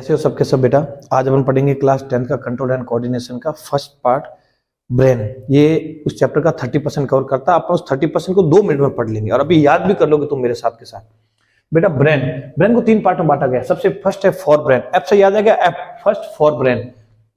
कैसे हो सबके सब बेटा। आज अपन पढ़ेंगे क्लास 10 का कंट्रोल एंड कोऑर्डिनेशन का फर्स्ट पार्ट ब्रेन। ये उस चैप्टर का 30% कवर करता है। अपन उस 30% को 2 मिनट में पढ़ लेंगे और अभी याद भी कर लोगे तुम मेरे साथ के साथ। बेटा ब्रेन को 3 पार्ट में बांटा गया। सबसे फर्स्ट है फॉर ब्रेन, एफ से याद आ गया, एफ फर्स्ट फॉर ब्रेन।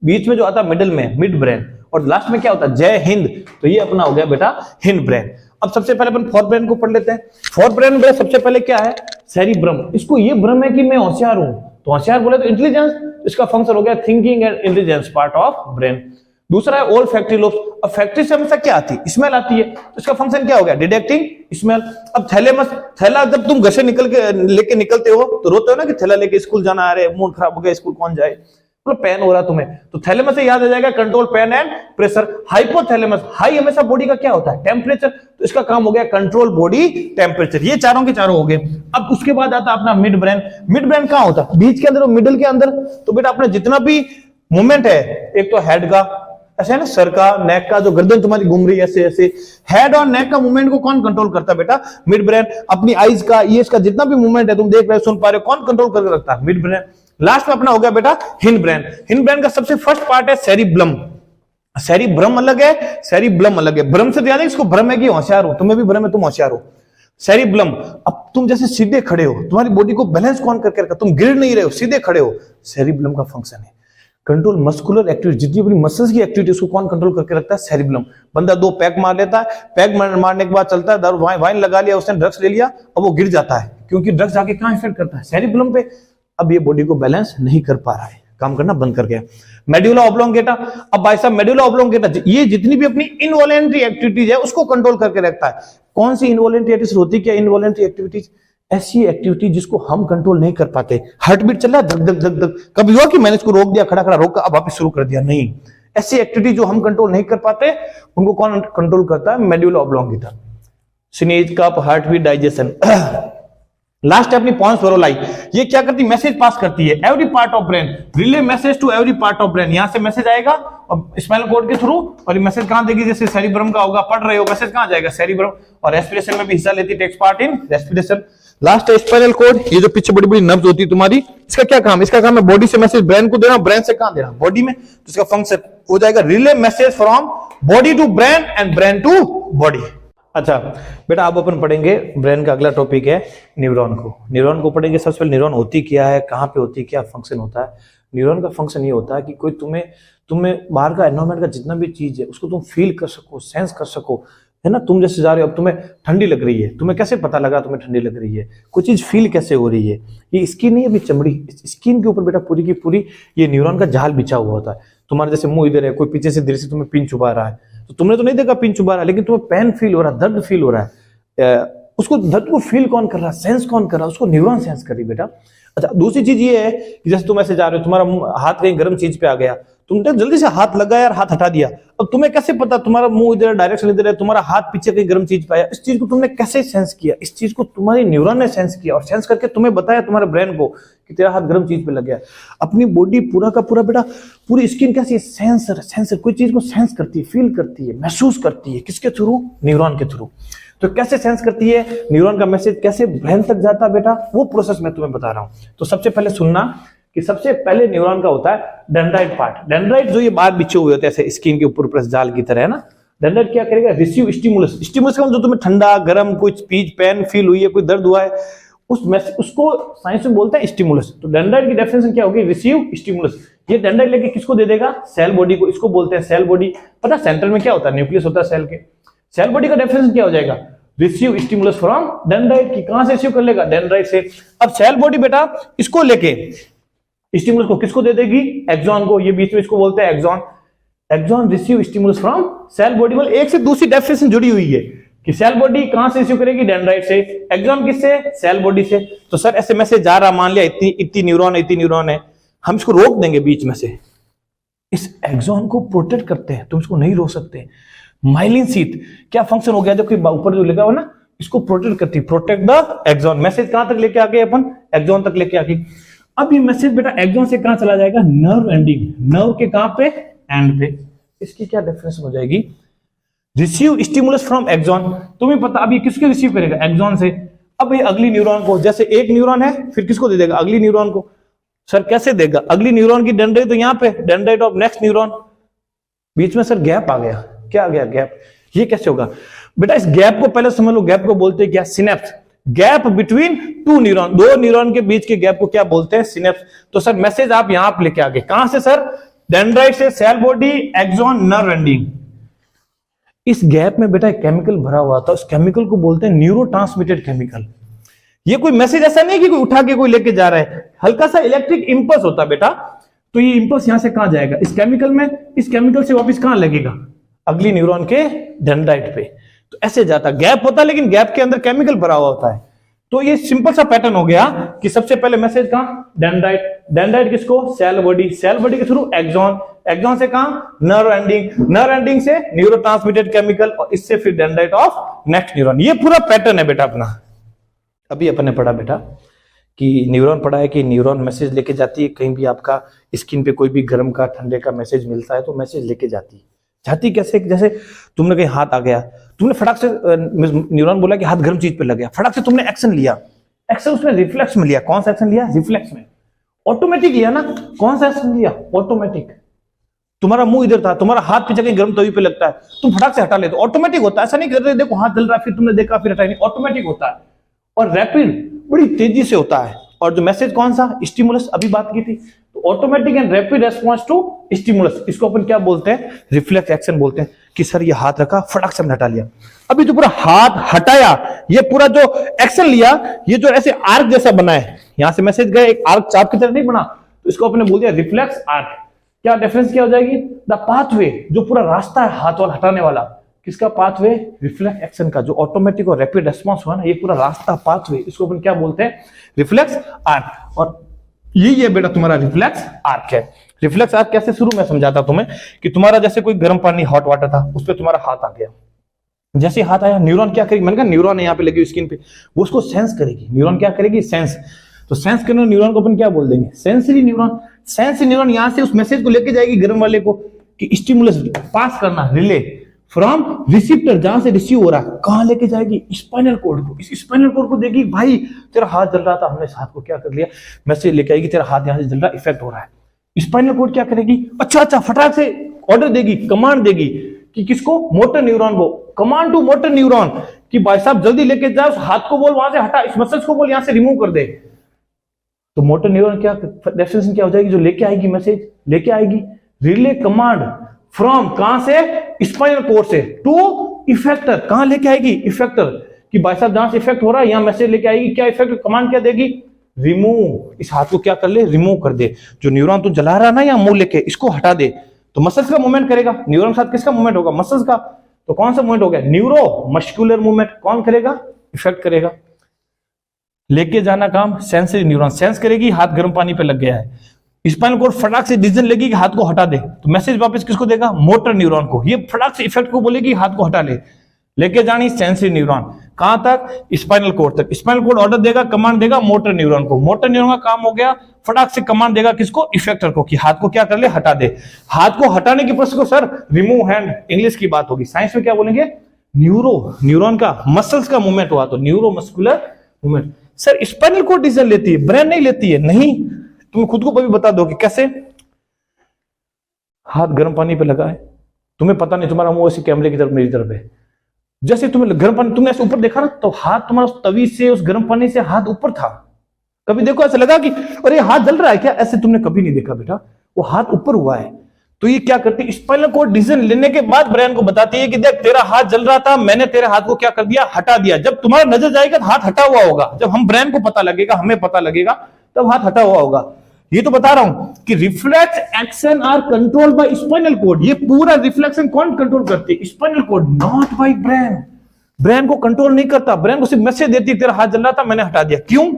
बीच में जो आता है मिडिल में मिड ब्रेन और लास्ट में क्या होता है जय हिंद, तो ये अपना हो गया बेटा हिंद ब्रेन। अब सबसे पहले अपन फॉर ब्रेन को पढ़ लेते हैं। फॉर ब्रेन में सबसे पहले क्या है सेरिब्रम। इसको ये भ्रम है कि मैं होशियार हूं, तो होशियार बोले तो इंटेलिजेंस, इसका फंक्शन हो गया thinking and intelligence part of brain. दूसरा है ओल फैक्ट्री लोब्स। अब फैक्ट्री से हमेशा क्या आती है स्मेल आती है, तो इसका फंक्शन क्या हो गया डिटेक्टिंग स्मेल। अब थैलेमस, थैला जब तुम घर से निकल के लेके निकलते हो तो रोते हो ना कि थैला लेके स्कूल जाना आ रहे, मूड खराब हो गया स्कूल कौन जाए, मतलब पेन हो रहा तुम्हें, तो थैलेमस से याद आ जाएगा control pain and pressure. Hypothalamus, हाई हमेशा बॉडी का क्या होता है टेम्परेचर, तो इसका काम हो गया कंट्रोल बॉडी टेम्परेचर। ये चारों के चारों हो गए। अब उसके बाद आता अपना मिड ब्रेन। मिड ब्रेन कहां होता है बीच के अंदर और मिडिल के अंदर। तो बेटा अपने जितना भी मूवमेंट है, एक तो हेड का ऐसे है ना, सर का, नेक का, जो गर्दन तुम्हारी घूम रही है ऐसे ऐसे, हेड और नेक का मूवमेंट को कौन कंट्रोल करता है बेटा मिड ब्रेन। अपनी आईज का, ईयर्स का जितना भी मूवमेंट है तुम देख रहे हो सुन पा रहे हो, कौन कंट्रोल करके रखता है मिड ब्रेन। लास्ट में अपना हो गया बेटा हिंड ब्रेन। हिंड ब्रेन का सबसे फर्स्ट पार्ट है सेरिब्लम। सेरिब्रम अलग है, सेरिब्लम अलग है। भ्रम से याद है इसको, भ्रम है कि होशियार हो, तुम्हें भी भ्रम है तुम होशियार हो। सेरिब्लम, अब तुम जैसे सीधे खड़े हो, तुम्हारी बॉडी को बैलेंस कौन करके रखा, तुम गिर नहीं रहे हो, सीधे खड़े हो, सेरिब्लम का फंक्शन है। कंट्रोल मस्कुलर एक्टिविटी, जितनी अपनी मसल्स की एक्टिविटी उसको कौन कंट्रोल करके रखता है सेरिब्लम। बंदा 2 पैक मार लेता है, पैक मारने के बाद चलता है, वाइन लगा लिया उसने, ड्रग्स ले लिया, अब वो गिर जाता है क्योंकि ड्रग्स जाके कहां इफेक्ट करता है सेरिब्लम पे। अब ये बॉडी को बैलेंस नहीं कर पा रहा है, काम करना बंद कर गया। मेडुला ऑब्लोंगेटा, अब भाई साहब मेडुला ऑब्लोंगेटा ये जितनी भी अपनी इनवॉलेंट्री एक्टिविटीज है उसको कंट्रोल करके रखता है। कौन सी इनवॉलेंट्री एक्टिविटीज होती है, क्या इनवॉलेंट्री एक्टिविटीज, ऐसी एक्टिविटी जिसको हम कंट्रोल नहीं कर पाते। हार्ट बीट चल रहा है धक धक धक धक, कभी हुआ कि मैंने इसको रोक दिया, खड़ा खड़ा रोका, अब वापस शुरू कर दिया, नहीं। ऐसी एक्टिविटी जो हम कंट्रोल नहीं कर पाते उनको कौन कंट्रोल करता है medulla oblongata. Sneeze, cough, heart beat, digestion. Last है अपनी पॉन्स फेरोलाई। ये क्या करती है मैसेज पास करती है every part of brain, relay message to every part of brain. यहां से मैसेज आएगा और स्पाइनल कॉर्ड के थ्रू, और ये मैसेज कहां देगी, जैसे सेरिब्रम का होगा, पढ़ रहे हो मैसेज कहां जाएगा सेरिब्रम, और रेस्पिरेशन में भी हिस्सा लेती है, takes part in respiration. Last है स्पाइनल कॉर्ड, ये जो पीछे बड़ी बड़ी नर्व्स होती है तुम्हारी, इसका क्या काम, इसका काम है बॉडी से मैसेज ब्रेन को देना, ब्रेन से कहां देना बॉडी में, तो इसका फंक्शन हो जाएगा relay message from body to brain and brain to body. अच्छा बेटा अब अपन पढ़ेंगे ब्रेन का अगला टॉपिक है न्यूरॉन को। न्यूरॉन को पढ़ेंगे। सबसे पहले न्यूरॉन होती क्या है, कहां पे होती है, क्या फंक्शन होता है। न्यूरॉन का फंक्शन ये होता है कि कोई तुम्हें बाहर का एनवायरमेंट का जितना भी चीज है उसको तुम फील कर सको, सेंस कर सको, है ना। तुम जैसे जा रहे हो, अब तुम्हें ठंडी लग रही है, तुम्हें कैसे पता लगा तुम्हें ठंडी लग रही है, कोई चीज फील कैसे हो रही है। ये स्किन नहीं है अभी चमड़ी, स्किन के ऊपर बेटा पूरी की पूरी ये न्यूरॉन का जाल बिछा हुआ होता है। तुम्हारे जैसे मुंह इधर है, कोई पीछे से धीरे से तुम्हें पिन चुभा रहा है, तो तुमने तो नहीं देखा पिन चुभा रहा है, लेकिन तुम्हें पेन फील हो रहा है, दर्द फील हो रहा है। उसको दर्द को फील कौन कर रहा है, सेंस कौन कर रहा है, उसको न्यूरॉन सेंस कर रही बेटा। अच्छा दूसरी चीज ये है कि जैसे तुम ऐसे जा रहे हो, तुम्हारा हाथ कहीं गर्म चीज पे आ गया, तुमने जल्दी से हाथ लगाया और हाथ हटा दिया, अब तुम्हें कैसे पता तुम्हारा मुंह इधर डायरेक्शन इधर है, तुम्हारा हाथ पीछे कहीं गर्म चीज पाया, इस चीज को तुमने कैसे सेंस किया, इस चीज को तुम्हारी न्यूरॉन ने सेंस किया और सेंस करके तुम्हें बताया तुम्हारे ब्रेन को कि तेरा हाथ गर्म चीज पे लग गया। अपनी बॉडी पूरा का पूरा बेटा, पूरी स्किन कैसी है, सेंसर कोई चीज को सेंस करती है, फील करती है, महसूस करती है, किसके थ्रू, न्यूरॉन के थ्रू। तो कैसे सेंस करती है, न्यूरॉन का मैसेज कैसे ब्रेन तक जाता है बेटा, वो प्रोसेस मैं तुम्हें बता रहा हूं। तो सबसे पहले सुनना कि सबसे पहले न्यूरॉन का होता है डेंड्राइट पार्ट। डेंड्राइट जो ये बाहर बिछे हुए होते हैं ऐसे स्किन के ऊपर जाल की तरह, है ना। डेंड्राइट क्या करेगा, रिसीव स्टिमुलस। स्टिमुलस का जो तुम्हें ठंडा गर्म कोई स्पीच पेन फील हुई है, कोई दर्द हुआ है, उस मैसेज उसको साइंस में बोलते हैं स्टिमुलस। तो डेंड्राइट की डेफिनेशन क्या होगी, रिसीव स्टिमुलस। ये डेंड्राइट लेके किसको दे देगा, सेल बॉडी को, इसको बोलते हैं सेल बॉडी। पता सेंटर में क्या होता है, न्यूक्लियस होता है सेल के। सेल बॉडी का डेफिनेशन क्या हो जाएगा, रिसीव स्टिमुलस फ्रॉम डेंड्राइट की। कहां से रिसीव कर लेगा, डेंड्राइट से। अब सेल बॉडी बेटा इसको लेके स्टिमुलस को किसको दे देगी, एक्सॉन को। ये बीच में इसको बोलते हैं axon. Axon receive stimulus from cell body. मतलब एक से दूसरी डेफिनेशन जुड़ी हुई है कि सेल बॉडी कहां से रिसीव करेगी, डेंड्राइट से, एक्सॉन किससे, सेल बॉडी से। तो सर ऐसे मैसेज जा रहा, मान लिया इतनी न्यूरॉन है, हम इसको रोक देंगे बीच में से, इस एक्सॉन को प्रोटेक्ट करते हैं, तुम इसको नहीं रोक सकते। माइलिन शीथ क्या फंक्शन हो गया, जो कि ऊपर जो लिखा हुआ ना, इसको प्रोटेक्ट करती है, प्रोटेक्ट द एक्सॉन। मैसेज कहां तक लेके आ गए अपन, एक्सॉन तक लेके आ गए। अब ये मैसेज बेटा एक्सॉन से कहां चला जाएगा, नर्व एंडिंग, नर्व के कहां पे, एंड पे। इसकी क्या डेफिनेशन हो जाएगी, रिसीव स्टिमुलस फ्रॉम एक्सॉन। तुम्हें पता अब ये किसके रिसीव करेगा, एक्सॉन से। अब ये अगली न्यूरॉन को, जैसे एक न्यूरॉन है फिर किसको दे देगा, अगली न्यूरॉन को। सर कैसे देगा? अगली न्यूरॉन की डेंड्राइट तो यहाँ पे, डेंड्राइट ऑफ नेक्स्ट न्यूरॉन, बीच में सर गैप आ गया। क्या आ गया? गैप। ये कैसे होगा बेटा? इस गैप को पहले समझ लो, गैप को बोलते हैं क्या? Synapse. Gap between two neuron, दो न्यूरॉन के बीच के गैप को क्या बोलते हैं? सिनेप्स। तो सर मैसेज आप यहां पे लेके आ गए, कहां से सर? डेंड्राइट से cell body, axon, nerve ending. इस गैप में बेटा एक केमिकल भरा हुआ था, उस केमिकल को बोलते हैं न्यूरोट्रांसमिटेड केमिकल। ये कोई मैसेज ऐसा नहीं कि कोई उठा के कोई लेके जा रहा है, हल्का सा इलेक्ट्रिक इंपल्स होता है बेटा। तो ये इंपल्स यहां से कहां जाएगा? इस केमिकल में, इस केमिकल से वापस कहां लगेगा? अगली न्यूरॉन के डेंड्राइट पे। तो ऐसे जाता, गैप होता है लेकिन गैप के अंदर केमिकल भरा हुआ होता है। तो ये सिंपल सा पैटर्न हो गया कि सबसे पहले मैसेज कहां? डेंड्राइट। डेंड्राइट किसको? Cell body. सेल बॉडी के थ्रू एक्सॉन, एक्सॉन से कहां? नर्व एंडिंग, नर्व एंडिंग से न्यूरोट्रांसमिटेड केमिकल, और इससे फिर डेंड्राइट ऑफ नेक्स्ट न्यूरॉन। ये पूरा पैटर्न है बेटा अपना। अभी अपन ने पढ़ा बेटा कि न्यूरॉन पढ़ा है कि न्यूरॉन मैसेज लेके जाती है, कहीं भी आपका स्किन पे कोई भी गर्म का ठंडे का मैसेज मिलता है तो मैसेज लेके जाती है। जाती कैसे? जैसे तुमने कहीं हाथ आ गया, तुमने फटाक से, न्यूरॉन बोला कि हाथ गर्म चीज पे लग गया, फटाक से तुमने एक्शन लिया, एक्शन उसमें रिफ्लेक्स में लिया। कौन सा एक्शन लिया? रिफ्लेक्स में। ऑटोमेटिक लिया ना? कौन सा एक्शन लिया? ऑटोमेटिक। तुम्हारा मुंह इधर था, तुम्हारा हाथ पीछे कहीं गर्म तवी पे लगता है, तुम फटाक से हटा लेते, ऑटोमेटिक होता है। ऐसा नहीं कर रहे देखो हाथ जल रहा है फिर तुमने देखा फिर हटाया, नहीं, ऑटोमेटिक होता है और रैपिड, बड़ी तेजी से होता है। और जो मैसेज कौन सा? स्टिमुलस, अभी बात की थी। तो automatic and rapid response to stimulus, इसको अपन क्या बोलते हैं? रिफ्लेक्स एक्शन बोलते हैं। कि सर ये हाथ रखा, फटाक से हमने हटा लिया। अभी जो पूरा हाथ हटाया, ये पूरा जो एक्शन लिया, ये जो ऐसे आर्क जैसा बना है, यहां से मैसेज गया, एक आर्क चाप की तरह नहीं बना, तो इसको अपने बोल दिया रिफ्लेक्स आर्क। क्या डिफरेंस क्या हो जाएगी? द पाथवे, जो पूरा रास्ता है हाथ वाला हटाने वाला, किसका पाथवे? रिफ्लेक्स एक्शन का। जो ऑटोमेटिक और रैपिड रेस्पॉन्स हुआ ना, ये पूरा रास्ता पाथवे, इसको अपन क्या बोलते हैं? Reflex arc. और ये बेटा तुम्हारा रिफ्लेक्स आर्क है। रिफ्लेक्स आर्क कैसे? शुरू में समझाता तुम्हें कि तुम्हारा जैसे कोई गर्म पानी, हॉट वाटर था, उस पर तुम्हारा हाथ आ गया, जैसे हाथ आया, न्यूरॉन क्या करेगी? मैंने कहा न्यूरॉन है यहाँ पे लगी स्किन पे, वो उसको सेंस करेगी। न्यूरॉन क्या करेगी? सेंस। तो सेंस करने न्यूरॉन को अपन क्या बोल देंगे? Sensory neuron. सेंसरी न्यूरॉन यहां से उस मैसेज को लेके जाएगी गर्म वाले को कि स्टिमुलस पास करना, रिले फ्रॉम रिसीप्टर, जहां से रिसीव हो रहा है, कहां लेके जाएगी? स्पाइनल कॉर्ड को। इस स्पाइनल कॉर्ड को देगी, भाई तेरा हाथ जल रहा था, हमने इस हाथ को क्या कर लिया, मैसेज लेके आएगी, तेरा हाथ यहां से जल रहा, इफेक्ट हो रहा है। स्पाइनल कॉर्ड क्या करेगी? अच्छा फटाक से ऑर्डर देगी, कमांड देगी कि किसको? मोटर न्यूरॉन को। कमांड टू मोटर न्यूरॉन कि भाई साहब जल्दी लेके जा, उस हाथ को बोल वहां से हटा, इस मैसेज को बोल यहां से रिमूव कर दे। तो मोटर न्यूरॉन क्या डेफिनेशन क्या हो जाएगी? जो लेके आएगी मैसेज, लेके आएगी रिले कमांड फ्रॉम, कहां से? स्पाइनल कॉर्ड से, टू इफेक्टर। कहां लेके आएगी? इफेक्टर। कि भाई साहब जहां से इफेक्ट हो रहा है यहां मैसेज लेके आएगी। क्या इफेक्ट? कमांड क्या देगी? रिमूव। इस हाथ को क्या कर ले? रिमूव कर दे। जो न्यूरॉन तू जला रहा ना या मुंह लेके, इसको हटा दे। तो मसल्स का मूवमेंट करेगा। न्यूरॉन के साथ किसका मूवमेंट होगा? मसल्स का। तो कौन सा मूवमेंट हो गया? Neuro muscular movement. कौन करेगा? इफेक्ट करेगा। लेके जाना काम सेंसरी न्यूरॉन, सेंस करेगी हाथ गर्म पानी पे लग गया है, स्पाइनल कॉर्ड फटाक से डिसीजन लेगी कि हाथ को हटा दे, तो मैसेज वापस किसको देगा? मोटर न्यूरॉन को। ये फटाक से इफेक्ट को बोलेगी हाथ को हटा ले, लेके जानी सेंसरी न्यूरॉन। कहां तक? स्पाइनल कॉर्ड तक। स्पाइनल कॉर्ड ऑर्डर देगा, कमांड देगा मोटर न्यूरॉन को। मोटर न्यूरॉन का काम हो गया, फटाक से कमांड देगा किसको? इफेक्टर को, कि हाथ को क्या कर ले? हटा दे। हाथ को हटाने की प्रोसेस को सर रिमूव हैंड, इंग्लिश की बात होगी, साइंस में क्या बोलेंगे? न्यूरो, न्यूरॉन का मसल्स का मूवमेंट हुआ तो neuro muscular movement. Sir spinal cord decision लेती है, ब्रेन नहीं लेती है। नहीं, तुम खुद को कभी बता दो कि कैसे? हाथ गर्म पानी पे लगा है, तुम्हें पता नहीं, तुम्हारा मुंह ऐसे कैमरे की तरफ, मेरी तरफ है, जैसे तुम्हें गर्म पानी, तुमने ऐसे ऊपर देखा ना, तो हाथ तुम्हारा उस तवी से, उस गर्म पानी से हाथ ऊपर था। कभी देखो ऐसा लगा कि अरे हाथ जल रहा है क्या? ऐसे तुमने कभी नहीं देखा बेटा, वो हाथ ऊपर हुआ है। तो ये क्या करती है? स्पाइनल कॉर्ड डिसीजन लेने के बाद ब्रेन को बताती है कि देख तेरा हाथ जल रहा था, मैंने तेरे हाथ को क्या कर दिया? हटा दिया। जब तुम्हारा नजर जाएगा तो हाथ हटा हुआ होगा, जब हम ब्रेन को पता लगेगा, हमें पता लगेगा, तब हाथ हटा हुआ होगा। ये तो बता रहा हूं कि reflex action are control by spinal cord. ये पूरा रिफ्लेक्शन कौन कंट्रोल करती है? Spinal cord, not by brain. Brain को कंट्रोल नहीं करता, ब्रेन को सिर्फ मैसेज देती है तेरा हाथ जल रहा था, मैंने हटा दिया। क्यों?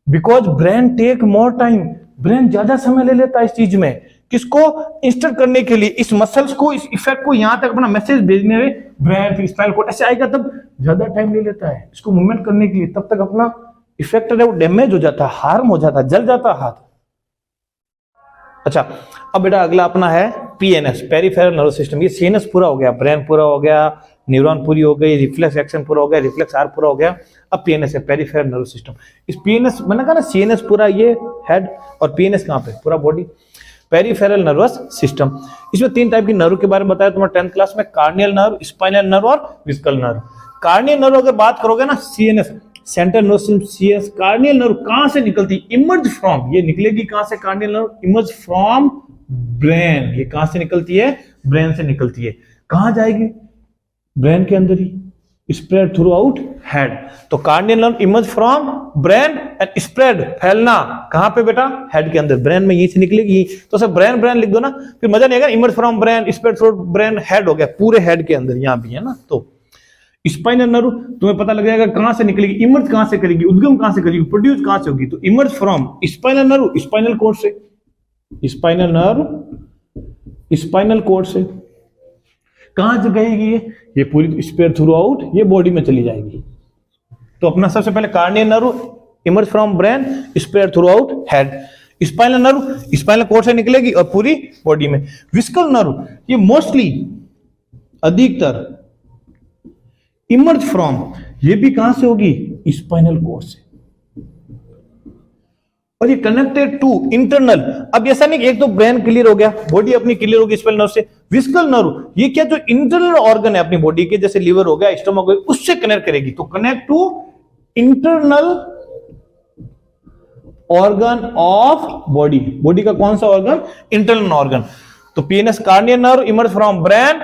Because brain take more time, brain ज्यादा समय ले लेता है इस चीज में। किसको? इंस्टॉल करने के लिए, इस मसल्स को, इस इफेक्ट को यहां तक अपना मैसेज भेजने में ब्रेन, फिर स्पाइनल कॉर्ड ऐसे आएगा, तब ज्यादा टाइम ले लेता है इसको मूवमेंट करने के लिए। तब तक अपना इफेक्ट है वो डैमेज हो जाता है, हार्म हो जाता है, जल जाता है हाथ। अच्छा, अब बेटा अगला अपना है पीएनएस, पेरिफेरल नर्वस सिस्टम। ये सीएनएस पूरा हो गया, ब्रेन पूरा हो गया, न्यूरॉन पूरी हो गई, रिफ्लेक्स एक्शन पूरा हो गया, रिफ्लेक्स आर पूरा हो गया। अब पीएनएस है, पेरिफेरल नर्वस सिस्टम। इस पीएनएस मैंने कहा ना सीएनएस पूरा ये हेड और पीएनएस कहाँ पे, पूरा बॉडी, पेरिफेरल नर्वस सिस्टम। इसमें 3 टाइप की नर्व के बारे में बताया तुम्हारे 10th क्लास में, कार्नियल नर्व, स्पाइनल नर्व और विस्कल नर्व। कार्नियल नर्व अगर बात करोगे ना, CNS, central nervous system, CS. Corneal nerve कहां से निकलती, इमर्ज फ्रॉम, ये निकलेगी कहां से corneal nerve, emerge from brain. ये कहां से निकलती है, ब्रेन से निकलती है। कहां जाएगी, ब्रेन के अंदर ही, स्प्रेड थ्रू आउट हेड। तो corneal nerve emerge from brain and spread, फैलना कहां पे बेटा, हेड के अंदर, ब्रेन में यहीं से निकलेगी। तो सब ब्रेन ब्रेन लिख दो ना, फिर मजा नहीं आएगा। Emerge from brain, spread through brain, head हो गया, पूरे हेड के अंदर यहां भी है ना। तो स्पाइनल नर्व तुम्हें पता लग जाएगा कहां से निकलेगी, इमर्ज कहां से करेगी, उद्गम कहां से करेगी, प्रोड्यूस कहां से होगी। तो emerge from spinal nerve, spinal cord से, स्पाइनल नर्व स्पाइनल कोड से कहां से गएगी, ये पूरी स्प्रेड थ्रू आउट, ये बॉडी में चली जाएगी। तो अपना सबसे पहले corneal nerve emerge from brain, spread through out head. Spinal nerve spinal cord से निकलेगी और पूरी बॉडी में। विस्कल नर्व ये मोस्टली, अधिकतर इमर्ज फ्रॉम, ये भी कहां से होगी, स्पाइनल कोड से। और ये कनेक्टेड टू इंटरनल, अब ऐसा नहीं कि एक तो ब्रेन क्लियर हो गया, बॉडी अपनी क्लियर होगी स्पाइनल नर्व से। विस्कल नर्व ये क्या, जो इंटरनल ऑर्गन है अपनी बॉडी के, जैसे लीवर हो गया, स्टमक हो गया, उससे कनेक्ट करेगी। तो connect to internal organ of body, body का कौन सा ऑर्गन, इंटरनल ऑर्गन। तो PNS cranial nerve emerge from brain,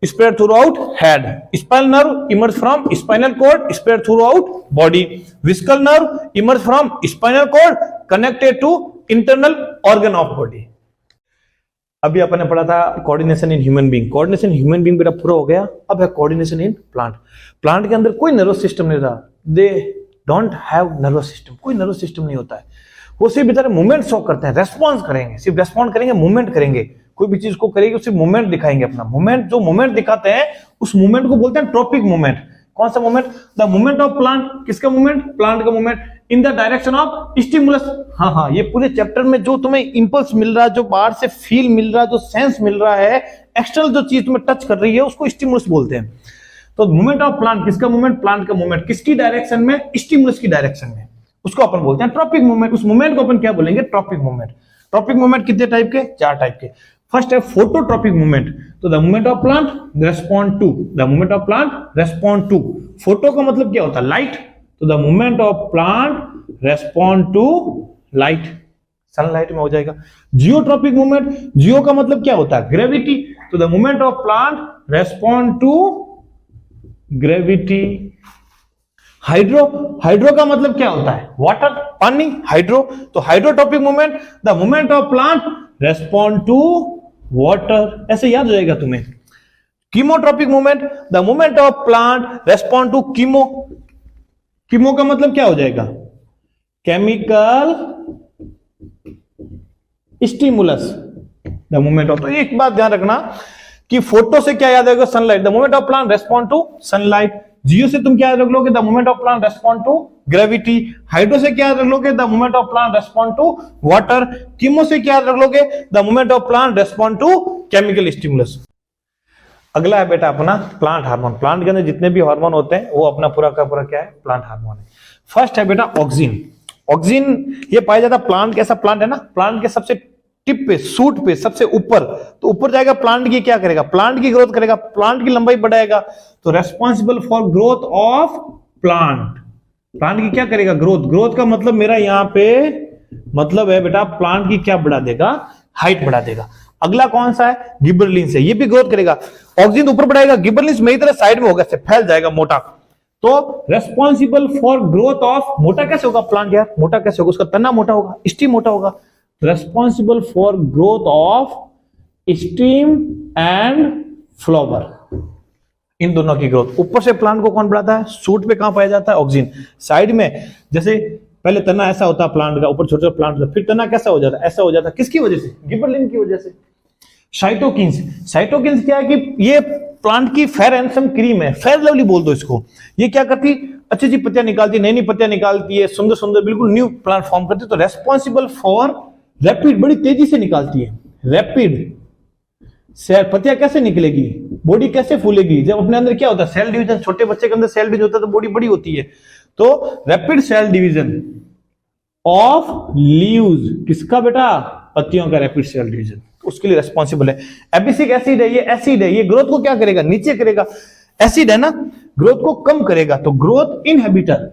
spread throughout head. Spinal nerve emerge from spinal cord, spread throughout body. Visceral nerve emerge from spinal cord, connected to internal organ of body. अभी अपन ने पढ़ा था coordination in human being. Coordination human being बेटा पूरा हो गया। अब है कोऑर्डिनेशन इन प्लांट। प्लांट के अंदर कोई नर्वस सिस्टम नहीं रहा, they don't have nervous system, कोई नर्वस सिस्टम नहीं होता है। वो सिर्फ बेचारे मूवमेंट शो करते हैं, रेस्पॉन्स करेंगे, सिर्फ रेस्पॉन्ड करेंगे, मूवमेंट करेंगे, कोई भी चीज को करेगी सिर्फ मूवमेंट दिखाएंगे अपना। मूवमेंट, जो मूवमेंट दिखाते हैं उस मूवमेंट को बोलते हैं ट्रॉपिक मूवमेंट। कौन सा movement, the movement of plant. किसका मूवमेंट, प्लांट का movement in the direction of stimulus. हाँ, ये पूरे चैप्टर में जो तुम्हें इंपल्स मिल रहा है, जो बाहर से फील मिल रहा है, जो सेंस मिल रहा है, एक्सटर्नल जो चीज तुम्हें टच कर रही है, उसको स्टिमुलस बोलते हैं। तो मूवमेंट ऑफ प्लांट, किसका मूवमेंट, प्लांट का मूवमेंट, किसकी डायरेक्शन में, स्टिमुलस की डायरेक्शन में, उसको अपन बोलते हैं ट्रॉपिक मूवमेंट। उस मूवमेंट को अपन क्या बोलेंगे, ट्रॉपिक मूवमेंट। ट्रॉपिक मूवमेंट कितने टाइप के, 4 टाइप के। फर्स्ट है फोटोट्रॉपिक मूवमेंट। तो the movement of plant respond to, the movement of plant respond to. Photo का मतलब क्या होता है, लाइट। तो the movement of plant respond to light, sunlight में हो जाएगा। जियोट्रॉपिक मूवमेंट, जियो का मतलब क्या होता है, ग्रेविटी। तो the movement of plant respond to gravity. Hydro, hydro का मतलब क्या होता है, वाटर, पानी, हाइड्रो। तो hydrotropic movement, the movement of plant respond to water, ऐसे याद हो जाएगा तुम्हें। Chemotropic movement, the movement of plant respond to chemo. Chemo का मतलब क्या हो जाएगा, chemical stimulus, the movement of. तो एक बात ध्यान रखना कि फोटो से क्या याद आएगा, sunlight, the movement of plant respond to sunlight. Geo से तुम क्या याद रख लोगे, the movement of plant respond to gravity. Hydro से क्या याद रख लोगे, the movement of plant respond to water. Chemo से क्या याद रख लोगे, the movement of plant respond to chemical stimulus. अगला है बेटा अपना प्लांट हार्मोन। प्लांट के अंदर जितने भी हार्मोन होते हैं वो अपना पूरा का पूरा क्या है, प्लांट हार्मोन है। फर्स्ट है बेटा ऑक्सिन। ऑक्सिन ये पाया जाता है प्लांट, कैसा प्लांट है ना, प्लांट के सबसे टिप पे, सूट पे, सबसे ऊपर। तो ऊपर जाएगा, प्लांट की क्या करेगा, प्लांट की ग्रोथ करेगा, प्लांट की लंबाई बढ़ाएगा। तो responsible for growth of plant, plant की क्या करेगा, ग्रोथ। ग्रोथ का मतलब मेरा यहां पे मतलब है बेटा प्लांट की क्या बढ़ा देगा, हाइट बढ़ा देगा। अगला कौन सा है, गिबरलिंस है, ये भी ग्रोथ करेगा। ऑक्सिन ऊपर बढ़ाएगा, गिबरलिंस मेरी तरह साइड में होगा, फैल जाएगा, मोटा। तो रेस्पॉन्सिबल फॉर ग्रोथ ऑफ, मोटा कैसे होगा प्लांट यार, मोटा कैसे होगा, उसका तना मोटा होगा, स्टीम मोटा होगा। Responsible for growth of stem and flower, इन दोनों की ग्रोथ। ऊपर से प्लांट को कौन बढ़ाता है, सूट पे कहां पाया जाता है, ऑक्सिन। साइड में जैसे पहले तना ऐसा होता है प्लांट का, ऊपर छोटा प्लांट होता है, फिर तना कैसा हो जाता है, ऐसा हो जाता है, किसकी वजह से, गिबरलिन की वजह से। साइटोकिन्स, साइटोकिन्स क्या है कि ये प्लांट की फेयर हैंडसम क्रीम है, फेयर लवली बोल दो इसको। ये क्या करती, अच्छी अच्छी पत्तियां निकालती, नई नई पत्तियां निकालती है, सुंदर सुंदर बिल्कुल न्यू प्लांट फॉर्म करती है। तो रेस्पॉन्सिबल फॉर रैपिड, बड़ी तेजी से निकालती है, रैपिड सेल पत्तियां कैसे निकलेगी, बॉडी कैसे फूलेगी, जब अपने अंदर क्या होता है सेल डिवीजन, छोटे बच्चे के अंदर सेल डिवीजन होता है तो बॉडी बड़ी होती है। तो rapid cell division of leaves किसका बेटा, पत्तियों का रैपिड सेल डिवीजन, उसके लिए रेस्पॉन्सिबल है। एबिसिक एसिड है, ये एसिड है, ये ग्रोथ को क्या करेगा, नीचे करेगा। एसिड है ना, ग्रोथ को कम करेगा, तो growth inhibitor,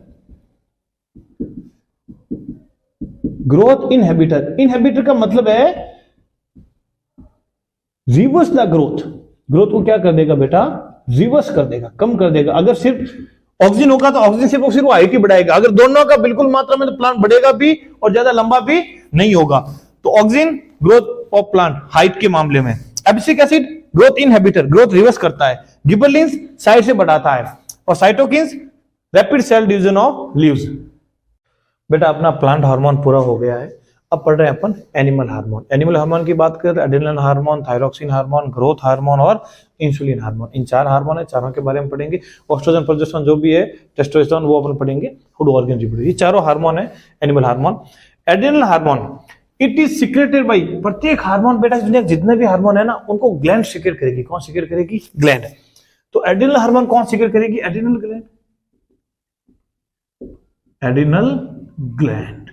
growth inhibitor, inhibitor का मतलब है रिवर्स द ग्रोथ, ग्रोथ को क्या कर देगा बेटा, रिवर्स कर देगा, कम कर देगा। अगर सिर्फ ऑक्सीजन होगा तो ऑक्सीजन सिर्फ हाइट ही बढ़ाएगा, अगर दोनों का बिल्कुल मात्रा में तो प्लांट बढ़ेगा भी और ज्यादा लंबा भी नहीं होगा। तो auxin growth of plant height के मामले में, abscisic acid growth inhibitor, growth reverse करता है, गिबरलिंस साइड से बढ़ाता है, और cytokinins rapid cell division of leaves. बेटा अपना प्लांट हार्मोन पूरा हो गया है, अब पढ़ रहे हैं अपन एनिमल हार्मोन। एनिमल हार्मोन की बात करें तो adrenal hormone, thyroxine hormone, growth hormone और इंसुलिन हार्मोन, इन 4 हार्मोन है, चारों के बारे में पढ़ेंगे। एस्ट्रोजन, प्रोजेस्टेरोन जो भी है, टेस्टोस्टेरोन वो अपन पढ़ेंगे, फूड ऑर्गन रिप्रोडक्शन, ये चारों हार्मोन है animal hormone. Adrenal hormone it is secreted by, प्रत्येक हार्मोन बेटा दुनिया जितने भी हार्मोन है ना उनको ग्लैंड सिक्रेट करेगी। कौन सिक्रेट करेगी, ग्लैंड। तो एड्रेनल हार्मोन कौन सिक्रेट करेगी, एड्रेनल ग्लैंड, एड्रेनल ग्लैंड,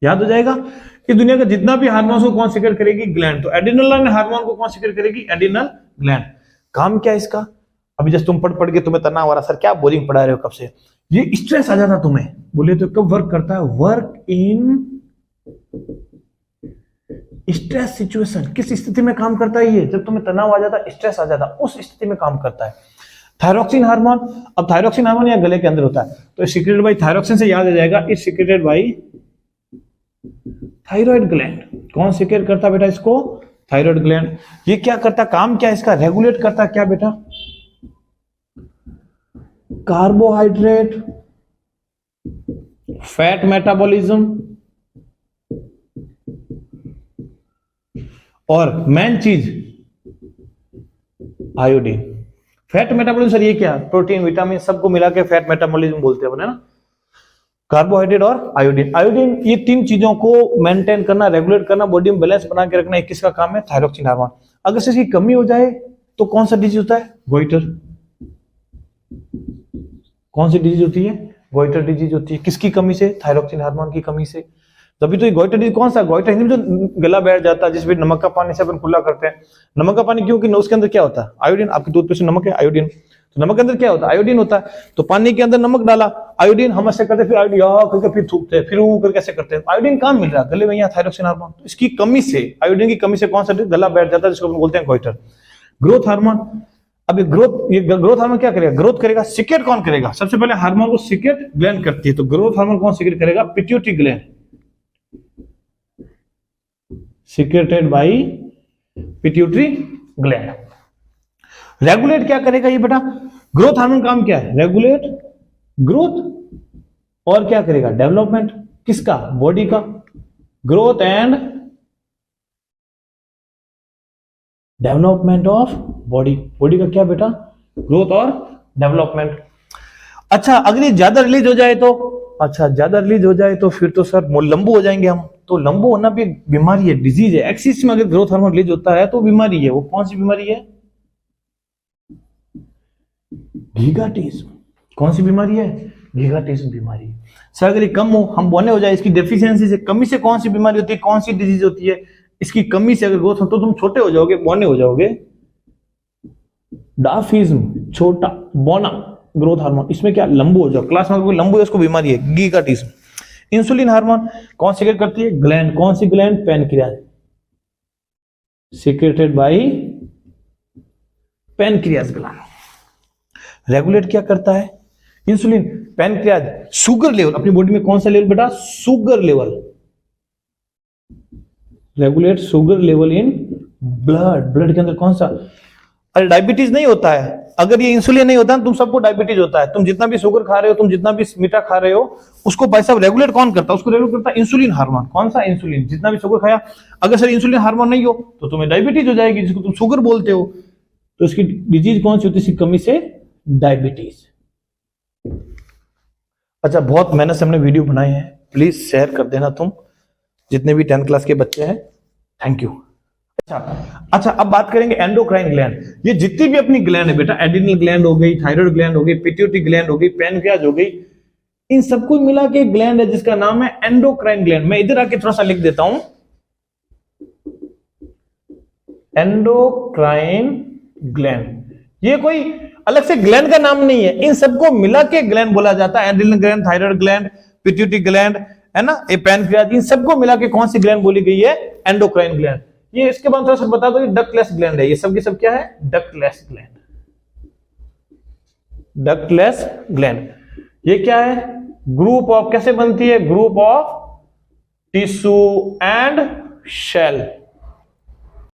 याद हो जाएगा। कि दुनिया का जितना भी हार्मोन को कौन सिक्रेट करेगी, ग्लैंड। तो एड्रेनल हार्मोन को कौन सिक्रेट करेगी, एड्रेनल ग्लैंड। काम क्या है इसका, अभी जैसे तुम पढ़ के तुम्हें तनाव आ रहा, सर क्या बोरिंग पढ़ा रहे हो कब से, ये स्ट्रेस आ जाता तुम्हें, बोले तो कब वर्क करता है, वर्क इन स्ट्रेस सिचुएशन। किस स्थिति में काम करता है ये, जब तुम्हें तनाव आ जाता, स्ट्रेस आ जाता, उस स्थिति में काम करता है। थायरोक्सिन हार्मोन, अब थायरोक्सिन हार्मोन या गले के अंदर होता है, तो सिक्रेटेड बाय थायरोक्सिन से याद आ जाएगा, is secreted by thyroid gland. कौन सिक्रेट करता है बेटा इसको, थायराइड ग्लैंड। ये क्या करता, काम क्या है इसका, रेगुलेट करता है क्या बेटा, कार्बोहाइड्रेट, फैट मेटाबॉलिज्म, और मेन चीज आयोडीन। फैट मेटाबॉलिज्म सर ये क्या, प्रोटीन विटामिन सबको मिला के फैट मेटाबॉलिज्म बोलते हैं ना, कार्बोहाइड्रेट और आयोडीन। आयोडीन ये 3 चीजों को मेंटेन करना, रेगुलेट करना, बॉडी में बैलेंस बना के रखना, ये किसका काम है, थायरोक्सिन हार्मोन। अगर से इसकी कमी हो जाए तो कौन सा डिजीज होता है, गोइटर। कौन सी डिजीज होती है, गोइटर डिजीज होती है, किसकी कमी से, थायरोक्सिन हार्मोन की कमी से। तभी तो ये गोइटर डिजीज कौन सा, गोइटर हिंदी में जो गला बैठ जाता है, जिसमें नमक का पानी से अपन खुला करते हैं। नमक का पानी क्यों, कि उसके अंदर क्या होता है, आयोडीन। आपके टूथपेस्ट में नमक है, आयोडीन, तो नमक के अंदर क्या होता है, आयोडीन होता है। तो पानी के अंदर नमक डाला, आयोडीन, हम ऐसे करते, फिर आयोडीन करके फिर थूकते हैं, फिर वो करके ऐसे करते हैं, आयोडीन कहाँ मिल रहा है, गले में, यहाँ थायरोक्सिन हार्मोन। तो इसकी कमी से, आयोडीन की कमी से कौन सा गला बैठ जाता है, जिसको अपन बोलते हैं गोइटर। ग्रोथ हार्मोन, अब ये ग्रोथ हार्मोन क्या करेगा, ग्रोथ करेगा, सिक्रेट कौन करेगा, सबसे पहले हार्मोन को सिक्रेट ग्लैंड करती है, तो ग्रोथ हार्मोन कौन सिक्रेट करेगा, pituitary gland, secreted by pituitary gland. Regulate क्या करेगा ये बेटा, ग्रोथ हार्मोन काम क्या है, रेगुलेट ग्रोथ, और क्या करेगा, डेवलपमेंट किसका, बॉडी का, growth and development of body. Body का क्या बेटा, ग्रोथ और डेवलपमेंट। अच्छा अगर ये ज्यादा रिलीज हो जाए तो, अच्छा ज्यादा रिलीज हो जाए तो फिर तो सर लंबू हो जाएंगे हम। तो लंबू होना भी एक बीमारी है, डिजीज है। एक्सिस में अगर ग्रोथ हार्मोन रिलीज होता है तो बीमारी है, वो कौन सी बीमारी है, गीगाटिज्म। कौन सी बीमारी है, गीगाटिज्म बीमारी। सर अगर ये कम हो, हम बौने हो जाए, इसकी डेफिशिएंसी से, कमी से कौन सी बीमारी होती है, कौन सी डिजीज होती है, इसकी कमी से अगर ग्रोथ हो तो तुम छोटे हो जाओगे, बौने हो जाओगे। डाफिज्म, छोटा, बौना, ग्रोथ हार्मोन, इसमें क्या, लंबू हो जाओ, क्लास में लंबू है, उसको बीमारी है, गीगाटिज्म। इंसुलिन हार्मोन कौन सिक्रेट करती है, ग्लैंड। कौन सी gland, pancreas, secreted by pancreas gland. Regulate क्या करता है, इंसुलिन, पैनक्रियाज। शुगर लेवल, अपनी बॉडी में कौन सा लेवल बेटा, sugar level, regulate sugar level in blood. Blood के अंदर कौन सा, अरे डायबिटीज नहीं होता है, अगर ये इंसुलिन नहीं होता तुम सबको डायबिटीज होता है। तुम जितना भी शुगर खा रहे हो, तुम जितना भी मीठा खा रहे हो, उसको भाई साहब रेगुलेट कौन करता है, उसको रेगुलेट करता है इंसुलिन हार्मोन। कौन सा, इंसुलिन। जितना भी शुगर खाया, अगर सर इंसुलिन हार्मोन नहीं हो तो तुम्हें डायबिटीज हो जाएगी, जिसको तुम शुगर बोलते हो। तो इसकी डिजीज कौन सी होती है, इसकी कमी से डायबिटीज। अच्छा बहुत मेहनत से हमने वीडियो बनाए हैं, प्लीज शेयर कर देना तुम जितने भी 10th क्लास के बच्चे हैं। Thank you. अच्छा, अब बात करेंगे एंडोक्राइन ग्लैंड। ये जितनी भी अपनी ग्लैंड है बेटा, एड्रिनल ग्लैंड हो गई, थायराइड ग्लैंड हो गई, पिट्यूटरी ग्लैंड हो गई, पैनक्रियाज हो गई, इन सबको मिला के एक ग्लैंड है जिसका नाम है एंडोक्राइन ग्लैंड। मैं इधर आके थोड़ा सा लिख देता हूं, एंडोक्राइन ग्लैंड। ये कोई अलग से ग्लैंड का नाम नहीं है, इन सबको मिला के ग्लैंड बोला जाता है। Adrenal gland, thyroid gland, pituitary gland, है ना, ये पैनक्रियाज, इन सबको मिला के कौन सी ग्लैंड बोली गई है? Endocrine gland. ये इसके बाद थोड़ा सा बता दो, ये डक्टलेस ग्लैंड है। ये सब की सब क्या है? Ductless gland. डक्टलेस ग्लैंड ये क्या है? ग्रुप ऑफ, कैसे बनती है? Group of tissue and shell.